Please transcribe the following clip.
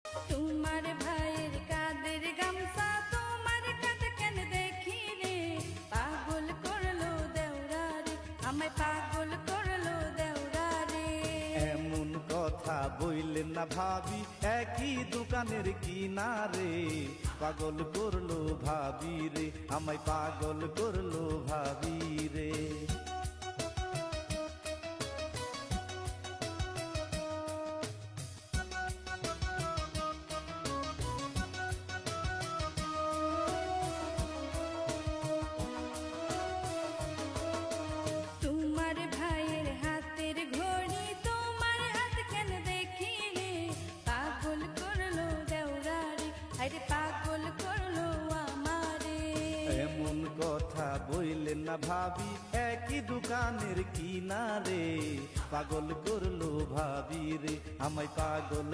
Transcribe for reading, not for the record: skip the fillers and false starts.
তোমার ভাইয়ের কাদের গামছা তোমার কাঁধে কেন দেখি রে, পাগল করলো দেওরা রে, আমায় পাগল করলো দেওরা রে। এমন কথা বইলেন না ভাবি, একই দোকানের কিনারে, পাগল করলো ভাবি রে, আমায় পাগল করলো ভাবি রে। তোমার ভাইয়ের হাতের ঘড়ি তোমার হাত কেন দেখি রে, পাগল করলো দেওরা রে, আরে পাগল করলো আমারে। এমন কথা বইলেন না ভাবি, একই দোকানের কিনারে, পাগল করলো ভাবি রে, আমায় পাগল